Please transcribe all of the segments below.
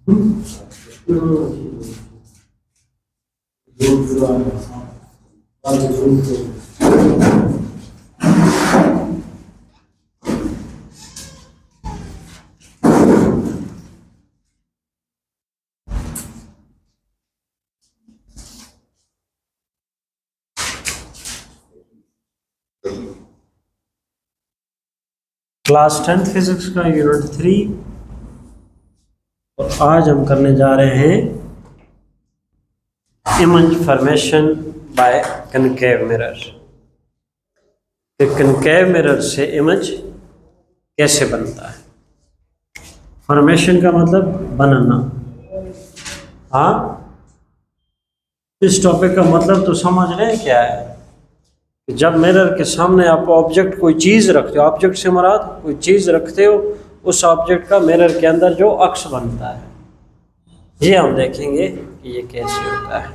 Class 10th physics का unit 3 और आज हम करने जा रहे हैं image formation by concave mirror. Concave mirror से इमेज कैसे बनता है। फॉर्मेशन का मतलब बनना। हाँ, इस टॉपिक का मतलब तो समझ रहे हैं क्या है कि जब मिरर के सामने आप ऑब्जेक्ट कोई चीज़ रखते हो, ऑब्जेक्ट से मुराद कोई चीज़ रखते हो, उस ऑब्जेक्ट का मिरर के अंदर जो अक्स बनता है, ये हम देखेंगे कि ये कैसे होता है।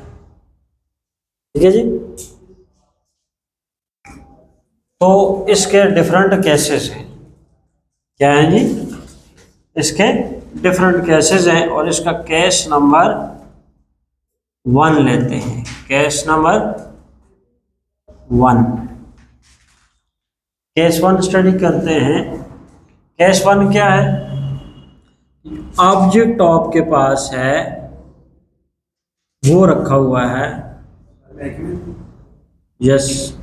ठीक है जी। तो इसके डिफरेंट केसेस हैं। क्या है जी? इसके डिफरेंट केसेस हैं और इसका केस नंबर 1 लेते हैं। केस नंबर 1, केस 1 स्टडी करते हैं। केस 1 क्या है? ऑब्जेक्ट आपके पास है, वो रखा हुआ है, yes,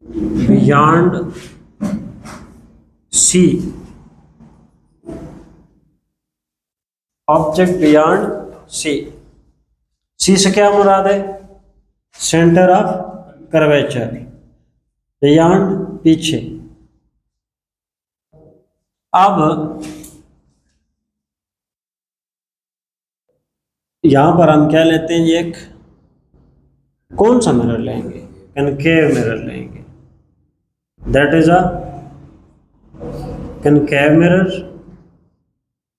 beyond C, object beyond C. C से क्या मुराद है? सेंटर ऑफ कर्वेचर, बियॉन्ड पीछे। अब यहां पर हम क्या लेते हैं? एक कौन सा मिरर लेंगे? कनकेव मिरर लेंगे। That is a concave mirror.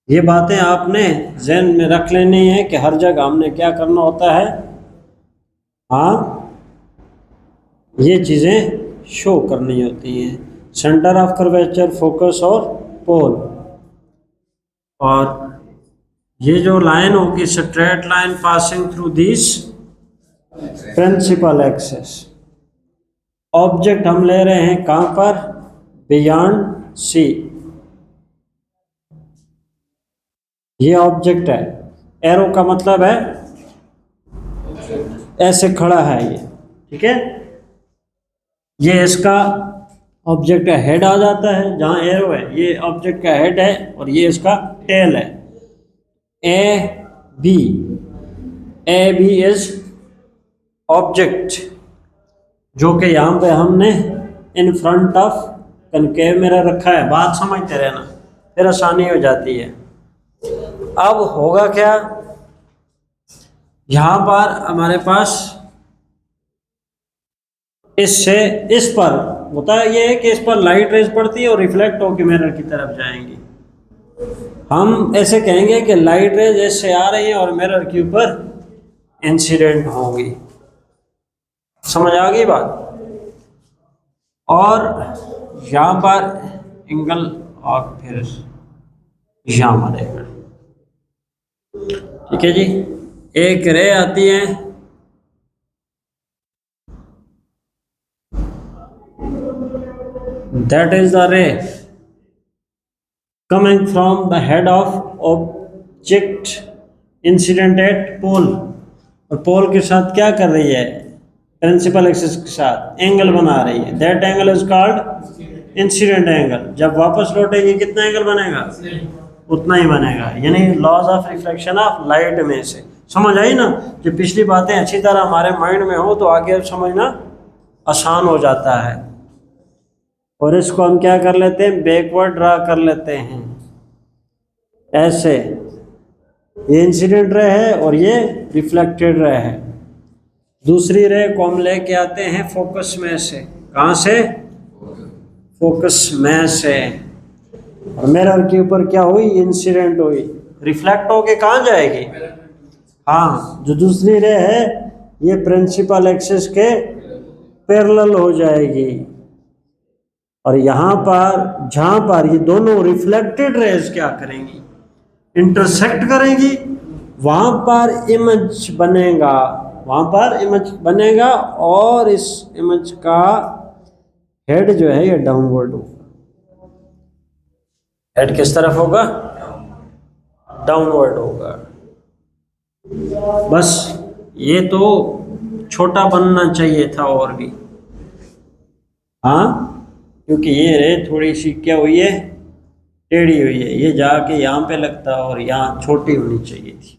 ये बातें आपने ज़हन में रख लेनी है कि हर जगह हमने क्या करना होता है। हाँ, ये चीज़ें शो करनी होती हैं। सेंटर ऑफ कर्वेचर, फोकस और पोल। और ये जो लाइन होगी, straight line passing through this principal axis. Object हम ले रहे हैं कहाँ पर? Beyond C. ये ऑब्जेक्ट है, एरो का मतलब है ऐसे खड़ा है ये। ठीक है, ये इसका ऑब्जेक्ट का हेड आ जाता है, जहाँ एरो है ये ऑब्जेक्ट का हेड है और ये इसका टेल है। A B, A B is object जो कि यहाँ पे हमने in front of concave mirror रखा है। बात समझते रहना, फिर आसानी हो जाती है। अब होगा क्या, यहाँ पर हमारे पास इससे इस पर होता है ये है कि इस पर लाइट रेज पड़ती है और रिफ्लेक्ट होकर मिरर की तरफ जाएंगी। हम ऐसे कहेंगे कि लाइट रेज इससे आ रही है और मिरर के ऊपर इंसिडेंट होंगी। समझ आ गई बात? और यहाँ पर एंगल और फिर यहाँ मरेगा। ठीक है जी। एक रे आती है, that is the ray coming from the head of object incident at pole। और पोल के साथ क्या कर रही है? प्रिंसिपल एक्सिस के साथ एंगल बना रही है। That angle is called incident angle. जब वापस लौटेगी कितना एंगल बनेगा? उतना ही बनेगा। यानी laws of reflection of light में से। समझ आई ना? जो पिछली बातें अच्छी तरह हमारे माइंड में हो तो आगे समझना आसान हो जाता है। और इसको हम क्या कर लेते हैं? बैकवर्ड ड्रा कर लेते हैं ऐसे। ये इंसिडेंट रे है और ये रिफ्लेक्टेड रे है। दूसरी रे को हम लेके आते हैं फोकस में से। कहाँ से? फोकस में से। और मिरर के ऊपर क्या हुई? इंसिडेंट हुई। रिफ्लेक्ट होके कहाँ जाएगी? हाँ, जो दूसरी रे है ये प्रिंसिपल एक्सिस के पैरेलल हो जाएगी। और यहाँ पर जहाँ पर ये दोनों रिफ्लेक्टेड रेज क्या करेंगी, इंटरसेक्ट करेंगी, वहाँ पर इमेज बनेगा, वहाँ पर इमेज बनेगा और इस इमेज का हेड जो है ये डाउनवर्ड होगा। हेड किस तरफ होगा? डाउनवर्ड होगा। बस ये तो छोटा बनना चाहिए था और भी, हाँ, क्योंकि ये रे थोड़ी सी क्या हुई है, टेढ़ी हुई है, ये जाके यहाँ पे लगता और यहाँ छोटी होनी चाहिए थी।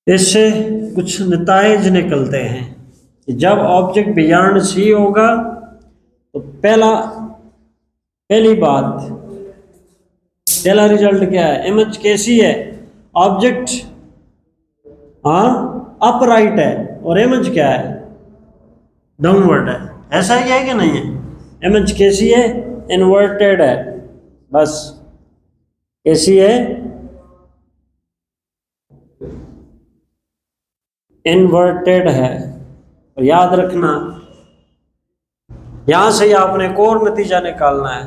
इससे कुछ नताइज निकलते हैं कि जब ऑब्जेक्ट बियॉन्ड सी होगा तो पहली बात, पहला रिजल्ट क्या है, इमेज कैसी है, ऑब्जेक्ट हाँ अपराइट है और इमेज क्या है, डाउनवर्ड है। ऐसा ही है कि नहीं है? इमेज कैसी है, इन्वर्टेड है। बस कैसी है, इन्वर्टेड है। और याद रखना, यहां से ही आपने एक और नतीजा निकालना है,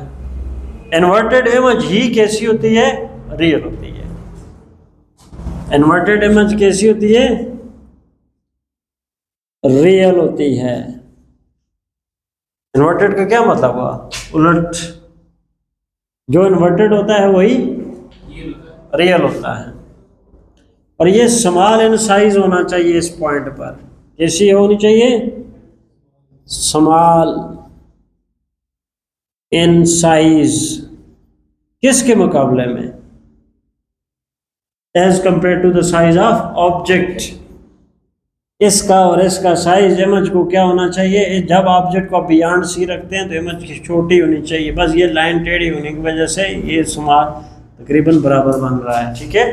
इन्वर्टेड इमेज ही कैसी होती है, रियल होती है। इन्वर्टेड इमेज कैसी होती है, रियल होती है। इन्वर्टेड का क्या मतलब हुआ, उलट, जो इन्वर्टेड होता है वही रियल होता है। और ये स्मॉल इन साइज होना चाहिए इस पॉइंट पर, कैसी होनी चाहिए, स्मॉल इन साइज, किसके मुकाबले में, as compare to the size of object. इसका और इसका साइज इमेज को क्या होना चाहिए, जब ऑब्जेक्ट को बियॉन्ड सी रखते हैं तो इमेज की छोटी होनी चाहिए। बस ये लाइन टेढ़ी होने की वजह से ये स्मॉल तकरीबन बराबर बन रहा है, ठीक है,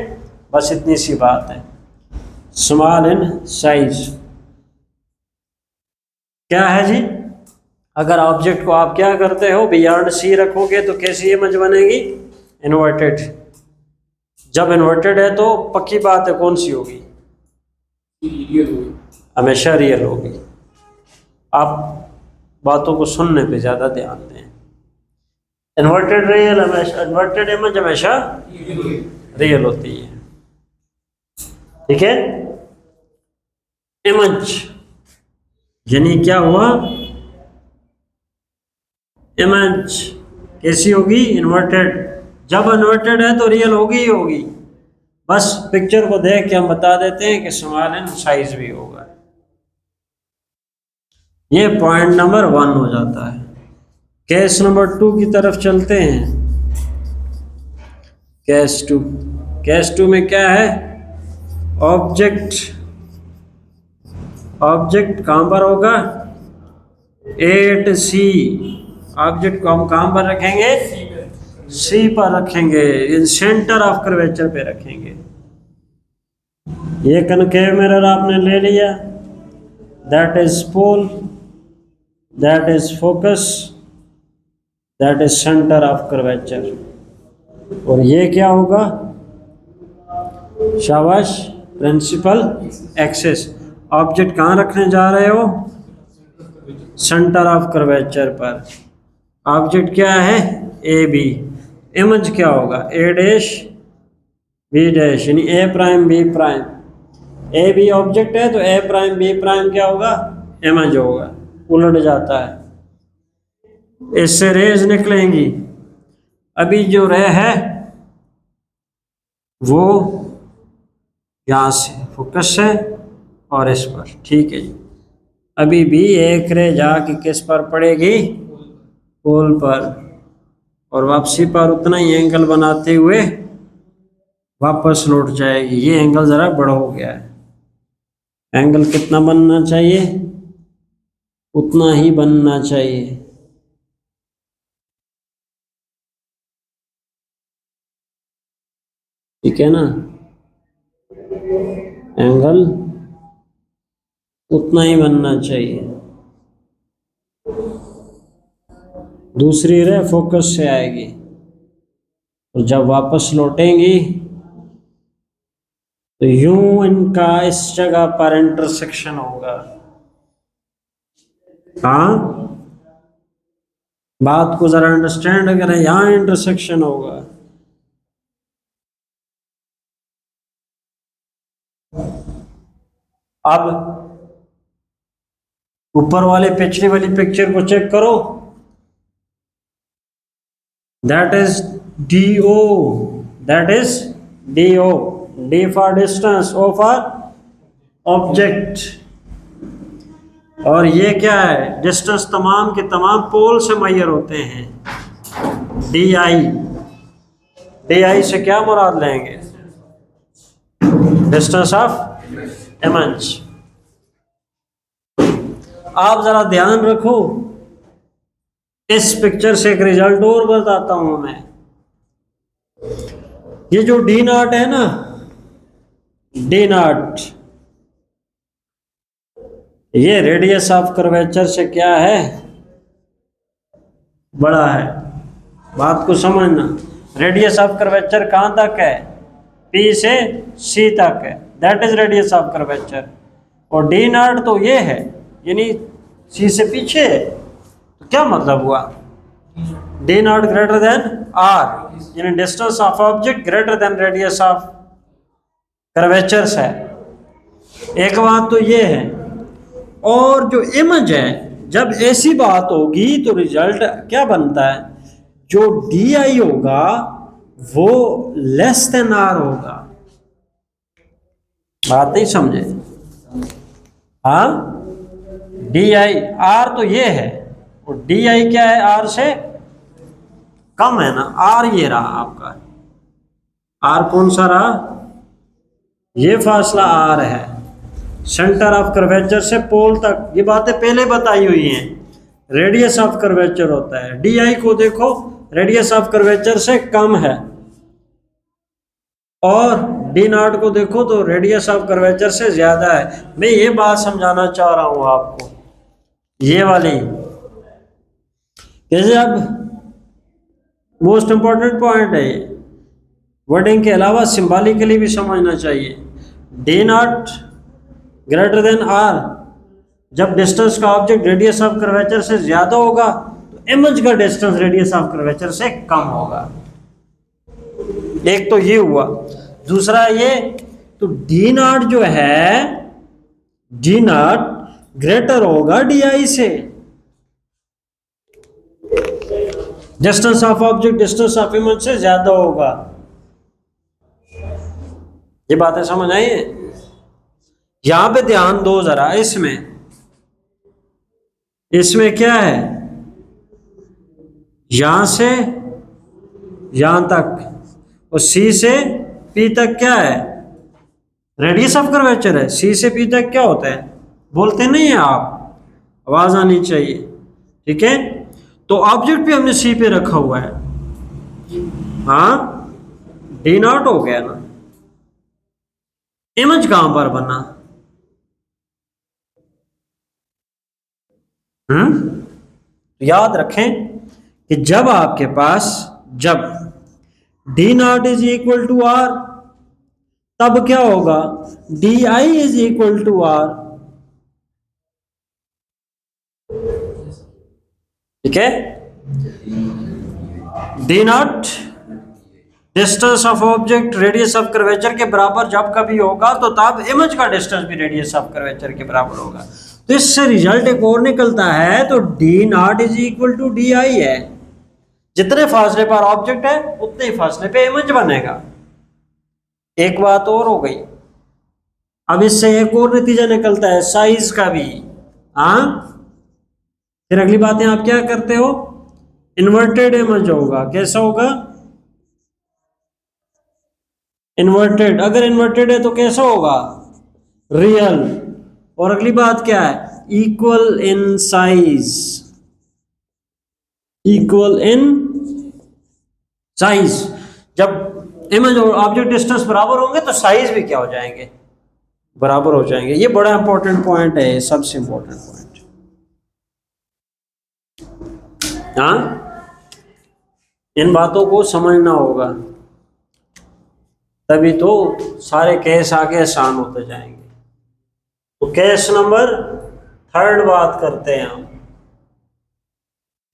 बस इतनी सी बात है। स्मॉल इन साइज क्या है जी, अगर ऑब्जेक्ट को आप क्या करते हो, बियॉन्ड सी रखोगे तो कैसी इमेज बनेगी, इन्वर्टेड। जब इन्वर्टेड है तो पक्की बात है कौन सी होगी, हमेशा रियल होगी। आप बातों को सुनने पे ज्यादा ध्यान दें। इन्वर्टेड रियल हमेशा, इन्वर्टेड इमेज हमेशा रियल होती है, ठीक है। इमेज यानी क्या हुआ, इमेज कैसी होगी, इन्वर्टेड। जब इन्वर्टेड है तो रियल होगी ही होगी। बस पिक्चर को देख के हम बता देते हैं कि स्मॉल इन साइज भी होगा। ये पॉइंट नंबर 1 हो जाता है। केस नंबर 2 की तरफ चलते हैं। केस 2, केस 2 में क्या है, ऑब्जेक्ट कहां पर होगा, 8C। ऑब्जेक्ट को हम कहां पर रखेंगे, सी पर रखेंगे, इन सेंटर ऑफ कर्वेचर पे रखेंगे। ये कनकेव मिरर आपने ले लिया, that is pole, that is focus, that is centre of curvature. और ये क्या होगा, शाबाश, प्रिंसिपल एक्सिस। ऑब्जेक्ट कहाँ रखने जा रहे हो, सेंटर ऑफ कर्वेचर पर। ऑब्जेक्ट क्या है, ए बी। इमेज क्या होगा, ए डैश बी डैश, यानी A prime B prime. A B object है तो ए प्राइम बी प्राइम क्या होगा, इमेज होगा। उलट जाता है, इससे रेज निकलेंगी। अभी जो रे है वो यहाँ से फोकस है और इस पर, ठीक है जी। अभी भी एक रे जाके किस पर पड़ेगी, पोल पर, और वापसी पर उतना ही एंगल बनाते हुए वापस लौट जाएगी। ये एंगल ज़रा बड़ा हो गया है, एंगल कितना बनना चाहिए, उतना ही बनना चाहिए, ठीक है ना, एंगल उतना ही बनना चाहिए। दूसरी रे फोकस से आएगी और जब वापस लौटेंगी तो यूं इनका इस जगह पर इंटरसेक्शन होगा। हाँ, बात को जरा अंडरस्टैंड करें, यहाँ इंटरसेक्शन होगा। अब ऊपर वाले पिछली वाली पिक्चर को चेक करो, that is DO, that is DO, D for distance, O for object. और ये क्या है, डिस्टेंस तमाम के तमाम पोल से मेजर होते हैं। DI से क्या मुराद लेंगे, डिस्टेंस ऑफ इमेज। आप जरा ध्यान रखो, इस पिक्चर से एक रिजल्ट और बताता हूं मैं। ये जो D0 है ना, D0, ये रेडियस ऑफ कर्वेचर से क्या है, बड़ा है। बात को समझना, रेडियस ऑफ कर्वेचर कहां तक है, P से C तक है, that is radius of curvature. और D0 तो ये है, यानी C से पीछे है। तो क्या मतलब हुआ, D0 ग्रेटर देन R, यानी distance of object greater than radius of curvature है। एक बात तो ये है। और जो इमेज है, जब ऐसी बात होगी तो रिजल्ट क्या बनता है, जो DI होगा वो लेस देन R होगा। बात नहीं समझे, हाँ, DI, R तो ये है और DI क्या है, R से कम है ना। R ये रहा आपका, R कौन सा रहा, ये फासला R है सेंटर ऑफ कर्वेचर से पोल तक। ये बातें पहले बताई हुई हैं। रेडियस ऑफ कर्वेचर होता है, DI को देखो रेडियस ऑफ कर्वेचर से कम है, और D0 को देखो तो रेडियस ऑफ कर्वेचर से ज्यादा है। मैं ये बात समझाना चाह रहा हूं आपको, ये वाली। जैसे अब मोस्ट इंपॉर्टेंट पॉइंट है ये, वर्डिंग के अलावा सिंबॉलिकली भी समझना चाहिए। D0 ग्रेटर देन R, जब डिस्टेंस का ऑब्जेक्ट रेडियस ऑफ कर्वेचर से ज्यादा होगा तो इमेज का डिस्टेंस रेडियस ऑफ कर्वेचर से कम होगा। एक तो ये हुआ। दूसरा ये, तो D0 जो है, D0 ग्रेटर होगा DI से। Distance of object distance of image से ज्यादा होगा। ये बातें समझ आई है? यहां पे ध्यान दो जरा, इसमें क्या है, यहां से यहां तक और C से P तक क्या है, रेडियस ऑफ कर्वेचर है। C से P तक क्या होता है, बोलते नहीं है आप, आवाज आनी चाहिए, ठीक है। तो ऑब्जेक्ट भी हमने C पे रखा हुआ है, हाँ, D0 हो गया ना। इमेज कहां पर बना, याद रखें कि जब आपके पास, जब D0 is equal to R, तब क्या होगा, DI is equal to R, ठीक है। D0 distance of object radius of curvature के बराबर जब कभी होगा तो तब इमेज का डिस्टेंस भी रेडियस ऑफ कर्वेचर के बराबर होगा। तो इससे रिजल्ट एक और निकलता है, तो D0 is equal to DI है। जितने फासले पर ऑब्जेक्ट है उतने ही फासले पे इमेज बनेगा। एक बात और हो गई। अब इससे एक और नतीजा निकलता है साइज का भी, हाँ। फिर अगली बातें आप क्या करते हो, इन्वर्टेड इमेज होगा। कैसा होगा, इन्वर्टेड। अगर इन्वर्टेड है तो कैसा होगा, रियल। और अगली बात क्या है, equal in size, equal in size. जब इमेज और ऑब्जेक्ट डिस्टेंस बराबर होंगे तो साइज भी क्या हो जाएंगे, बराबर हो जाएंगे। ये बड़ा इंपॉर्टेंट पॉइंट है, सबसे इंपॉर्टेंट पॉइंट, हाँ। इन बातों को समझना होगा, तभी तो सारे केस आगे आसान होते जाएंगे। तो केस नंबर 3 बात करते हैं हम।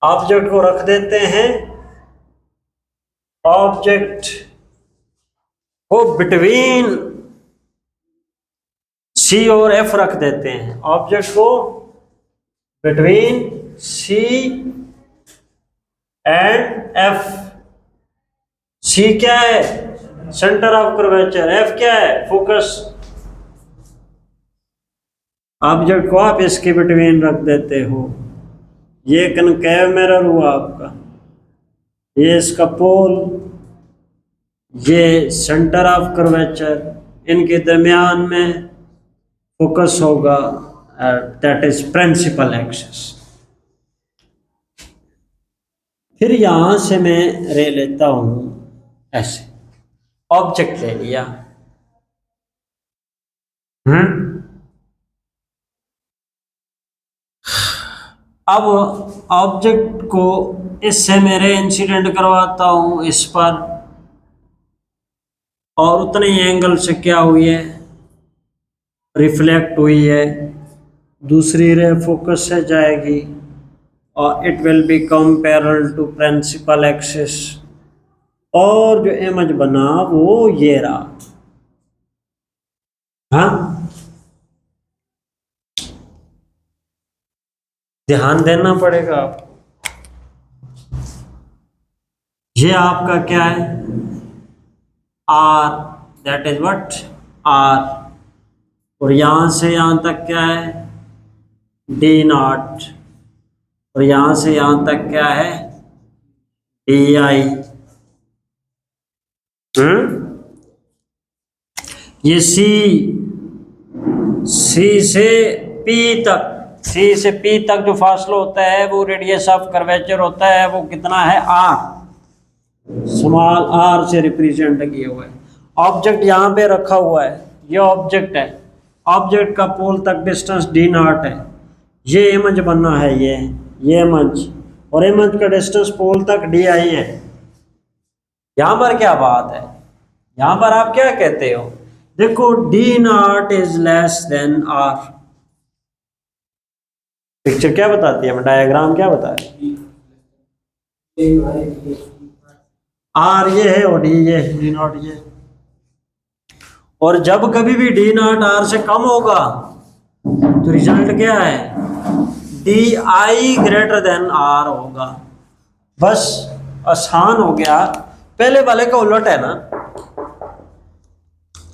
ऑब्जेक्ट को रख देते हैं, ऑब्जेक्ट को बिटवीन सी और एफ रख देते हैं, ऑब्जेक्ट को बिटवीन सी एंड एफ। सी क्या है? Centre of curvature. एफ क्या है? फोकस। ऑब्जेक्ट को आप इसके बिटवीन रख देते हो। ये कनकेव मिरर हुआ आपका, ये इसका पोल, ये सेंटर ऑफ कर्वेचर, इनके दरमियान में फोकस होगा, दैट इज प्रिंसिपल एक्सिस। फिर यहां से मैं रे लेता हूं ऐसे, ऑब्जेक्ट ले लिया, अब ऑब्जेक्ट को इससे मेरे इंसिडेंट करवाता हूं इस पर, और उतने ही एंगल से क्या हुई है? रिफ्लेक्ट हुई है। दूसरी रे फोकस से जाएगी और it will be comparable to principal axis, और जो इमेज बना वो ये रहा। हाँ, ध्यान देना पड़ेगा आपको। ये आपका क्या है? R, that is what? R. और यहां से यहां तक क्या है? D naught. और यहां से यहां तक क्या है? D I. ये सी से पी तक, सी से पी तक जो फासला होता है वो रेडियस ऑफ कर्वेचर होता है। वो कितना है? आर, स्मॉल आर से रिप्रेजेंट किया हुआ है। ऑब्जेक्ट यहाँ पे रखा हुआ है, ये ऑब्जेक्ट है, ऑब्जेक्ट का पोल तक डिस्टेंस डी नॉट है। ये इमेज बनना है, ये इमेज, और इमेज का डिस्टेंस पोल तक डी आई है। यहाँ पर क्या बात है? यहाँ पर आप क्या कहते हो? देखो, D naught is less than R. Picture क्या बताती है? डायग्राम क्या बताती है? आर ये है और डी ये, डी नॉट ये। और जब कभी भी डी नॉट आर से कम होगा तो रिजल्ट क्या है? D I greater than R होगा। बस आसान हो गया। पहले वाले का उलट है ना।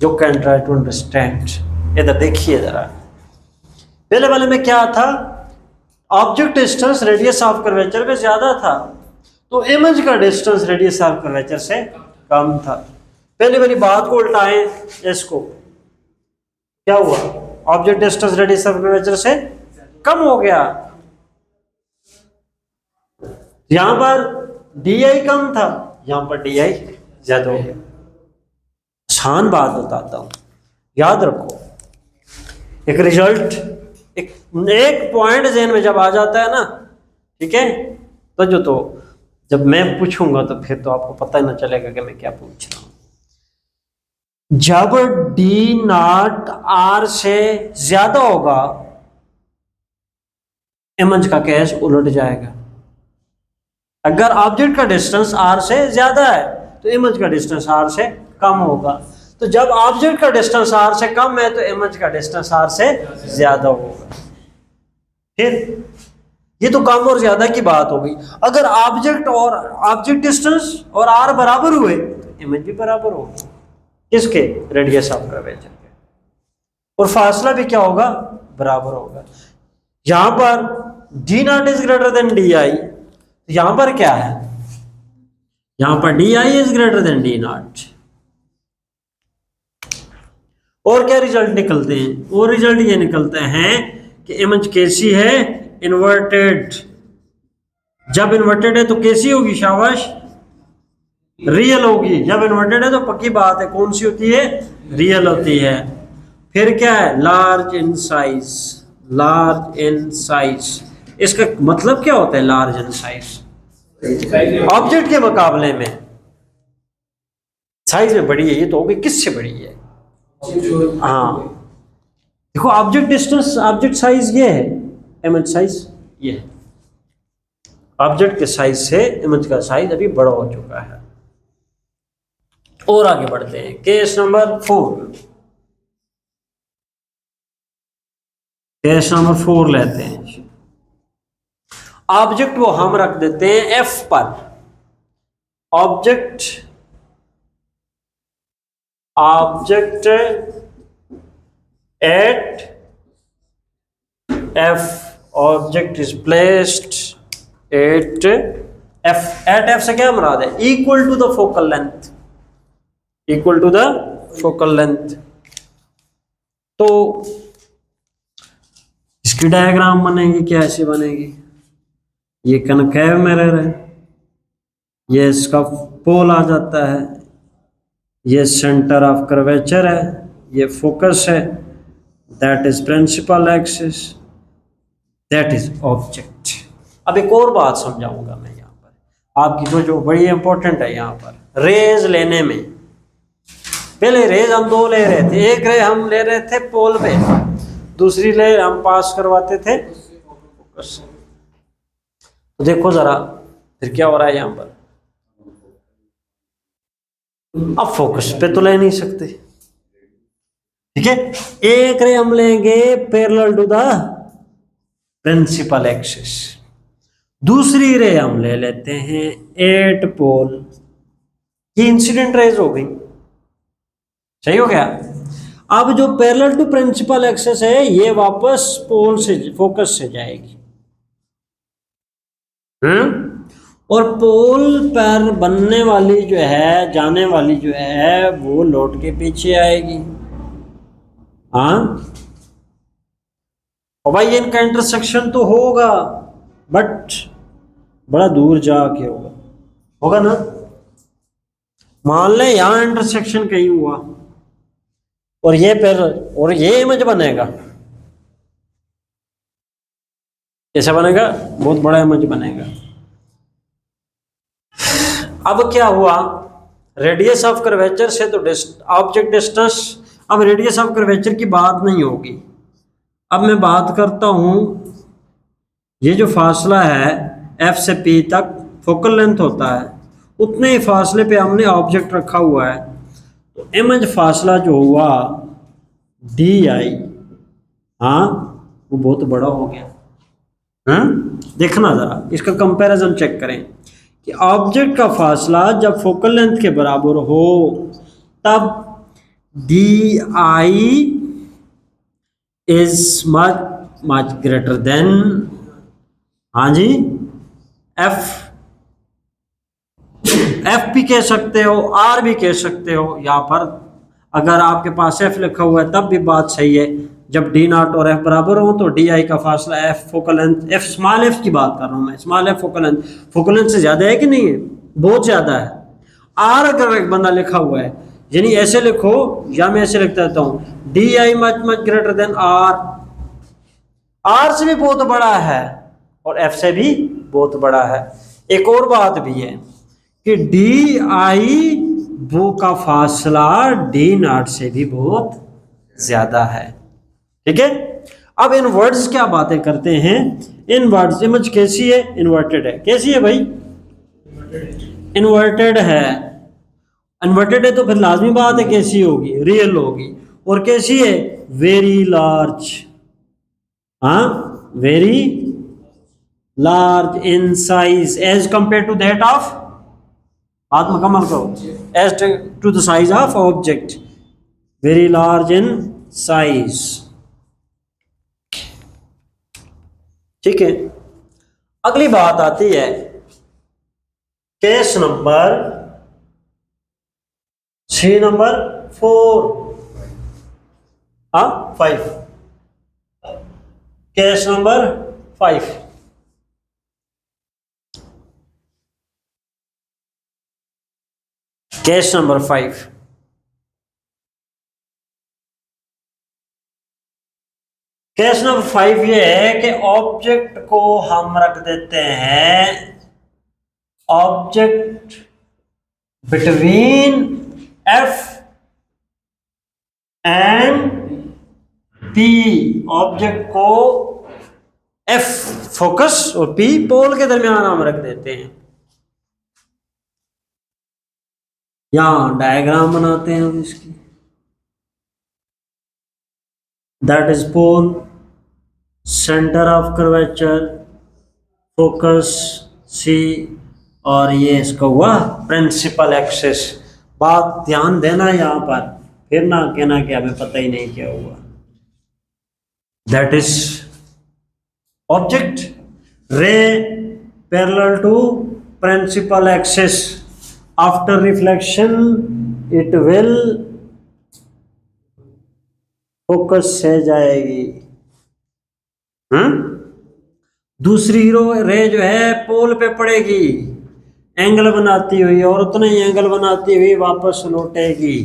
You can try to understand. इधर देखिए जरा, पहले वाले में क्या था? Object distance radius of curvature में ज्यादा था, तो इमेज का डिस्टेंस रेडियस ऑफ कर्वेचर से कम था। पहले वाली बात को उल्टाएं, इसको क्या हुआ? Object distance radius of curvature से कम हो गया। यहां पर डी आई कम था, यहां पर डी आई ज्यादा हो गया। आसान बात बताता हूं, याद रखो। एक रिजल्ट, एक पॉइंट ज़हन में जब आ जाता है ना, ठीक है, तो जब मैं पूछूंगा तो फिर तो आपको पता ही ना चलेगा कि मैं क्या पूछ रहा हूं। जब डी नॉट आर से ज्यादा होगा, इमेज का केस उलट जाएगा। अगर ऑब्जेक्ट का डिस्टेंस आर से ज्यादा है तो इमेज का डिस्टेंस आर से कम होगा। तो जब ऑब्जेक्ट का डिस्टेंस आर से कम है तो इमेज का डिस्टेंस आर से ज्यादा होगा। फिर ये तो कम और ज्यादा की बात हो गई। अगर ऑब्जेक्ट डिस्टेंस और आर बराबर हुए तो इमेज भी बराबर होगी। किसके? रेडियस ऑफ कर्वेचर के। और फासला भी क्या होगा? बराबर होगा। यहां पर D naught is greater than D I, तो यहां पर क्या है? यहां पर D I is greater than D naught. और क्या रिजल्ट निकलते हैं? और रिजल्ट ये निकलते हैं कि इमेज कैसी है? इन्वर्टेड। जब इन्वर्टेड है तो कैसी होगी? शाबाश, रियल होगी। जब इन्वर्टेड है तो पक्की बात है, कौन सी होती है? रियल होती है। फिर क्या है? Large in size. Large in size, इसका मतलब क्या होता है? लार्ज इन साइज, ऑब्जेक्ट के मुकाबले में साइज में बड़ी है। ये तो होगी किससे बड़ी है? हाँ, देखो, ऑब्जेक्ट डिस्टेंस, ऑब्जेक्ट साइज ये है, इमेज साइज ये है। ऑब्जेक्ट के साइज से इमेज का साइज अभी बड़ा हो चुका है। और आगे बढ़ते हैं, केस नंबर 4। केस नंबर 4 लेते हैं। ऑब्जेक्ट वो हम रख देते हैं एफ पर। Object at F, object is placed at F. At F से क्या मुराद है? Equal to the focal length, equal to the focal length. तो इसकी डायग्राम बनेगी, क्या ऐसी बनेगी? ये कनकेव मिरर है, ये इसका पोल आ जाता है, ये सेंटर ऑफ कर्वेचर है, ये फोकस है, that is principal axis, that is object. अब एक और बात समझाऊंगा मैं यहाँ पर आपकी, जो बड़ी इंपॉर्टेंट है यहाँ पर रेज लेने में। पहले रेज हम दो ले रहे थे, एक रे हम ले रहे थे पोल पे, दूसरी रे हम पास करवाते थे फोकस से। तो देखो जरा फिर क्या हो रहा है यहाँ पर। अब फोकस पे तो ले नहीं सकते, ठीक है। एक रे हम लेंगे parallel to the principal axis, दूसरी रे हम ले लेते हैं एट पोल। ये इंसिडेंट रेज हो गई, सही हो गया। अब जो पैरेलल टू प्रिंसिपल एक्सिस है ये वापस पोल से फोकस से जाएगी, और पोल पर बनने वाली जो है, जाने वाली जो है, वो लौट के पीछे आएगी। हाँ, और भाई इनका इंटरसेक्शन तो होगा, बट बड़ा दूर जाके होगा, होगा ना। मान ले यहां इंटरसेक्शन कहीं हुआ और ये पैरेलल, और ये इमेज बनेगा, कैसा बनेगा? बहुत बड़ा इमेज बनेगा। अब क्या हुआ, रेडियस ऑफ कर्वेचर से तो ऑब्जेक्ट डिस्टेंस, अब रेडियस ऑफ कर्वेचर की बात नहीं होगी। अब मैं बात करता हूं, ये जो फासला है एफ से पी तक फोकल लेंथ होता है, उतने ही फासले पे हमने ऑब्जेक्ट रखा हुआ है, तो इमेज फासला जो हुआ डी आई, हाँ, वो बहुत बड़ा हो गया। हाँ, देखना जरा इसका कंपैरिजन चेक करें कि ऑब्जेक्ट का फासला जब फोकल लेंथ के बराबर हो तब D I is much greater then, हाँ जी, एफ। एफ भी कह सकते हो, आर भी कह सकते हो। यहाँ पर अगर आपके पास एफ लिखा हुआ है तब भी बात सही है। जब डी नॉट और एफ बराबर हो तो डी आई का फासला F focal length, F small F की बात कर रहा हूँ मैं, स्मॉल एफ फोकल लेंथ से ज्यादा है कि नहीं है? बहुत ज्यादा है। आर अगर एक बंदा लिखा हुआ है, यानी ऐसे लिखो, या मैं ऐसे लिखता रहता हूँ D I much much greater than R, R से भी बहुत बड़ा है और एफ से भी बहुत बड़ा है। एक और बात भी है कि डी आई वो का फासला डी नॉट से भी बहुत ज्यादा है, ठीक है। अब इन वर्ड्स क्या बातें करते हैं, इन वर्ड्स, इमेज कैसी है? इन्वर्टेड है। कैसी है भाई? इन्वर्टेड है। इन्वर्टेड है तो फिर लाजमी बात है कैसी होगी? रियल होगी। और कैसी है? वेरी लार्ज, हाँ, very large in size as compare to that of, बात मुकम्मल करो, as to the size of object, very large in size, ठीक है। अगली बात आती है case number 5। Case number 5। Case number 5, case number 5 ये है कि ऑब्जेक्ट को हम रख देते हैं, object between F and P, object को एफ फोकस और पी पोल के दरमियान हम रख देते हैं। यहां डायग्राम बनाते हैं हम इसकी। That is pole, centre of curvature, focus C, और ये इसका हुआ प्रिंसिपल एक्सिस। बात ध्यान देना यहाँ पर, फिर ना कहना कि हमें पता ही नहीं क्या हुआ। That is object ray parallel to principal axis, after reflection it will focus से जाएगी। दूसरी रे जो है पोल पे पड़ेगी, एंगल बनाती हुई, और उतना ही एंगल बनाती हुई वापस लौटेगी।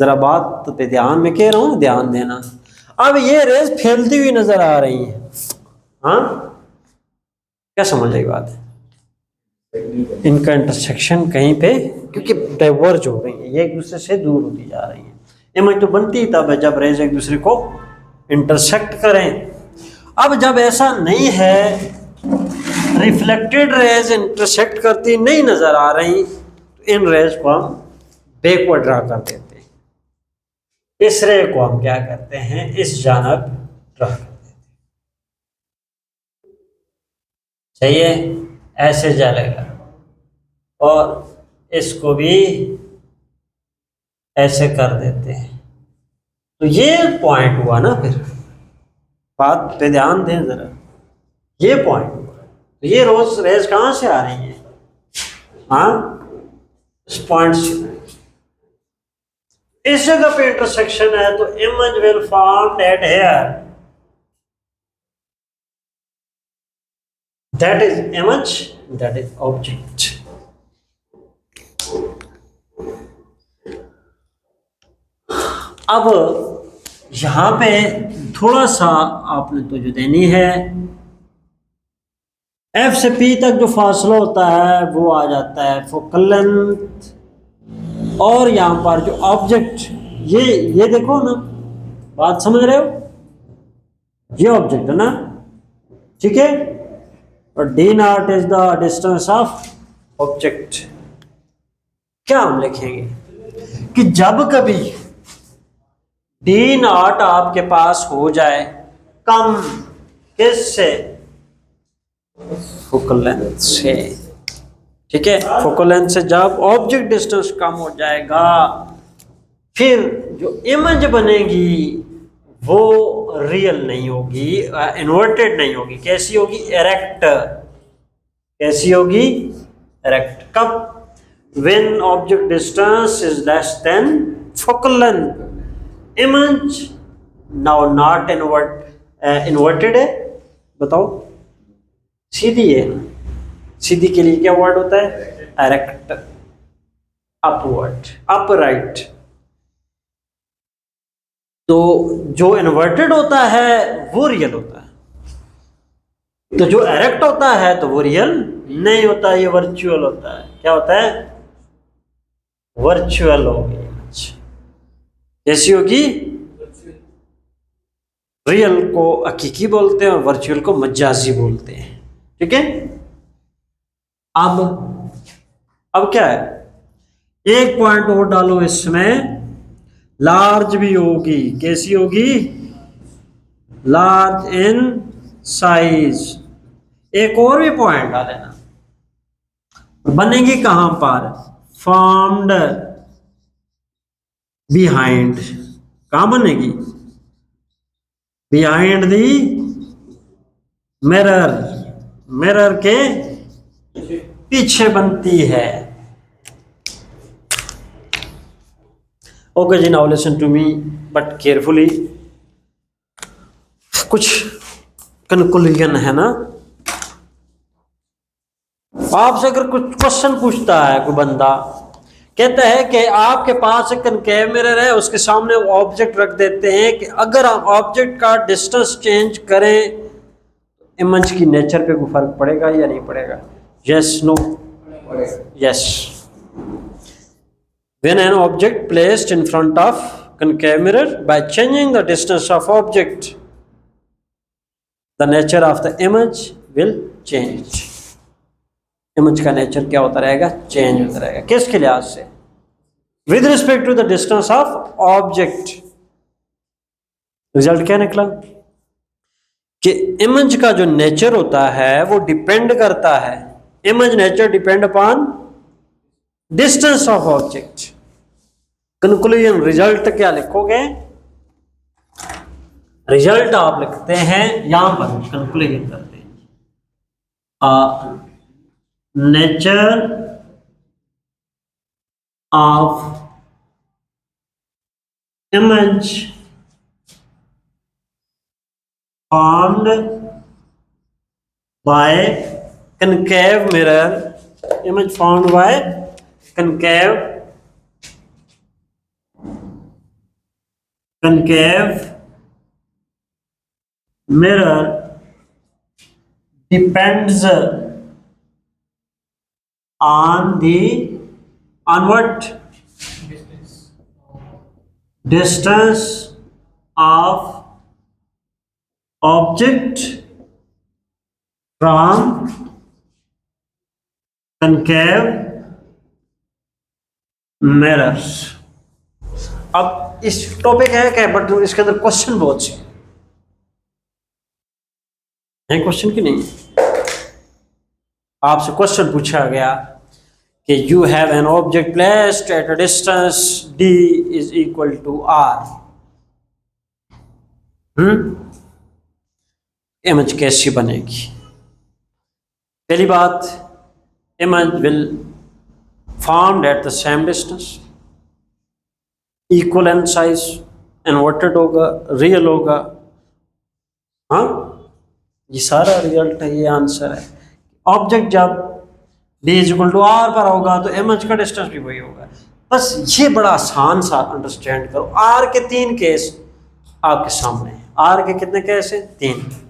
जरा बात पे ध्यान में कह रहा हूं, ध्यान देना। अब ये रेज फैलती हुई नजर आ रही है, हाँ क्या समझ आई बात है? इनका इंटरसेक्शन कहीं पे, क्योंकि डाइवर्ज हो रही है, ये एक दूसरे से दूर होती जा रही है। इमेज तो बनती ही तब है जब रेज एक दूसरे को इंटरसेक्ट करें। अब जब ऐसा नहीं है, रिफ्लेक्टेड रेज इंटरसेक्ट करती नहीं नजर आ रही, तो इन रेज को हम बैकवर्ड ड्रा कर देते हैं। इस रे को हम क्या करते हैं, इस जानब ड्रा कर देते हैं। सही है, ऐसे जलेगा, और इसको भी ऐसे कर देते हैं। तो ये पॉइंट हुआ ना, फिर बात पे ध्यान दें जरा, ये पॉइंट हुआ। तो ये रोज रेज कहां से आ रही है, हाँ इस पॉइंट से। इस जगह पे इंटरसेक्शन है, तो image will form eight here, that is image, that is object. अब यहां पे थोड़ा सा आपने तो जो देनी है, एफ से पी तक जो फासला होता है वो आ जाता है फोकल लेंथ, और यहां पर जो ऑब्जेक्ट, ये देखो ना, बात समझ रहे हो, ये ऑब्जेक्ट है ना, ठीक है, और D naught is the distance of object. क्या हम लिखेंगे कि जब कभी डी नॉट आपके पास हो जाए कम, किससे, फोकल लेंथ से, ठीक है, फोकल लेंथ से जब ऑब्जेक्ट डिस्टेंस कम हो जाएगा, फिर जो इमेज बनेगी वो रियल नहीं होगी, इन्वर्टेड नहीं होगी, कैसी होगी, इरेक्ट। कैसी होगी, इरेक्ट। कब, when object distance is less then focal length. Image now not inverted है, बताओ, सीधी है। सीधी के लिए क्या वर्ड होता है, इरेक्ट, अपवर्ड, अपराइट। तो जो इन्वर्टेड होता है वो रियल होता है, तो जो इरेक्ट होता है तो वो रियल नहीं होता, ये वर्चुअल होता है। क्या होता है, वर्चुअल होगी। कैसी होगी, रियल को हकीकी बोलते हैं और वर्चुअल को मजाजी बोलते हैं, ठीक है। अब क्या है, एक पॉइंट और डालो इसमें, लार्ज भी होगी, कैसी होगी, लार्ज इन साइज। एक और भी पॉइंट डाल लेना, बनेगी कहां पर, फॉर्म्ड बिहाइंड। कहां बनेगी, बिहाइंड दी मिरर, मिरर के पीछे बनती है। ओके जी, now listen to me but carefully. कुछ कंक्लूजन है ना, आपसे अगर कुछ क्वेश्चन पूछता है कोई बंदा, कहता है कि आपके पास एक कनकेव मिरर है, उसके सामने ऑब्जेक्ट रख देते हैं कि अगर हम ऑब्जेक्ट का डिस्टेंस चेंज करें, इमेज की नेचर पे कोई फर्क पड़ेगा या नहीं पड़ेगा, yes no, yes. When an object placed in front of concave mirror by changing the distance of object, the nature of the image will change. Image का नेचर क्या होता रहेगा? चेंज होता रहेगा। किसके लिहाज से? With respect to the distance of object. Result क्या निकला कि इमेज का जो नेचर होता है वो डिपेंड करता है, image nature depend upon distance of object. Conclusion, result क्या लिखोगे? रिजल्ट आप लिखते हैं यहां पर, कंक्लूजन करते हैं nature of image formed by concave mirror, image formed by concave mirror depends on what? Distance of object from concave mirrors। अब इस टॉपिक है क्या, बट इसके अंदर क्वेश्चन बहुत से हैं। क्वेश्चन की नहीं, आपसे क्वेश्चन पूछा गया कि you have an object placed at a distance d is equal to r। Image कैसी बनेगी? पहली बात, image will formed at the same distance, equal in size, inverted होगा, रियल होगा। हाँ, ये सारा रिजल्ट है, ये आंसर है। ऑब्जेक्ट जब d is equal to r पर होगा तो इमेज का डिस्टेंस भी वही होगा। बस ये बड़ा आसान सा अंडरस्टैंड करो। r के 3 केस आपके सामने हैं। r के कितने केस हैं? 3।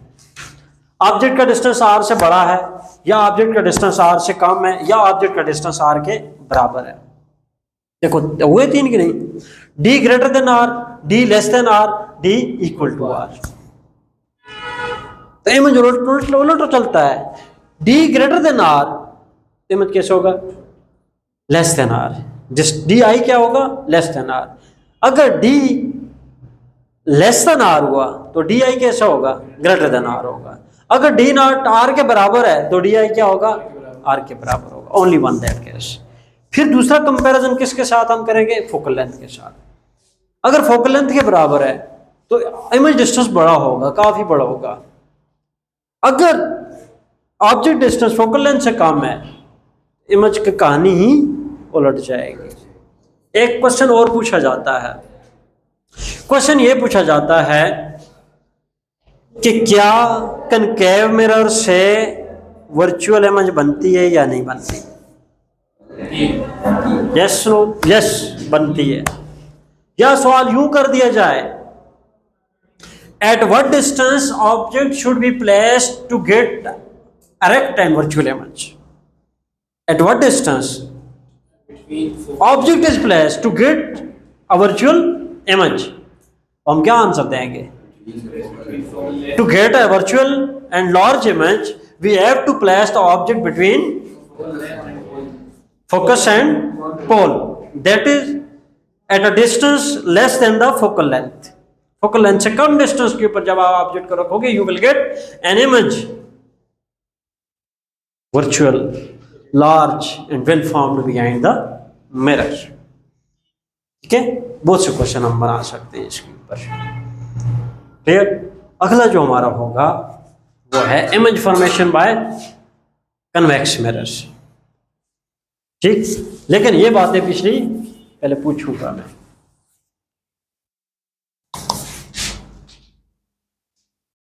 ऑब्जेक्ट का डिस्टेंस r से बड़ा है, या ऑब्जेक्ट का डिस्टेंस r से कम है, या ऑब्जेक्ट का डिस्टेंस r के बराबर है। देखो हुए 3 की नहीं? d greater than r, d less than r, d equal to r। तो इमेज उलट चलता है। d greater than r, image कैसे होगा? Less than r। D I क्या होगा? Less than r। अगर d लेस देन r हुआ तो डी आई कैसा होगा? ग्रेटर देन r होगा। अगर डी नॉट आर के बराबर है तो डी आई क्या होगा? आर के बराबर होगा। Only one that case. फिर दूसरा कंपैरिजन किसके साथ हम करेंगे? फोकल लेंथ के साथ। अगर फोकल लेंथ के बराबर है तो इमेज डिस्टेंस बड़ा होगा, काफी बड़ा होगा। अगर ऑब्जेक्ट डिस्टेंस फोकल लेंथ से कम है, इमेज की कहानी ही उलट जाएगी। एक क्वेश्चन और पूछा जाता है। क्वेश्चन ये पूछा जाता है कि क्या कनकेव मिरर से वर्चुअल इमेज बनती है या नहीं बनती? Yes no? यस, बनती है। या सवाल यूं कर दिया जाए, at what distance object should be placed to get erect and virtual image? At what distance object is placed to get a virtual image? हम क्या आंसर देंगे? To get a virtual and large image, we have to place the object between focus and pole. That is at a distance less than the focal length. Focal length से कम distance के ऊपर जब आप object को रखोगे, you will get an image virtual, large and well formed behind the mirror. ठीक है, बहुत से क्वेश्चन हम बना सकते हैं इसके ऊपर। क्लियर? अगला जो हमारा होगा वो है image formation by convex mirrors. ठीक, लेकिन ये बातें पिछली पहले पूछूंगा मैं।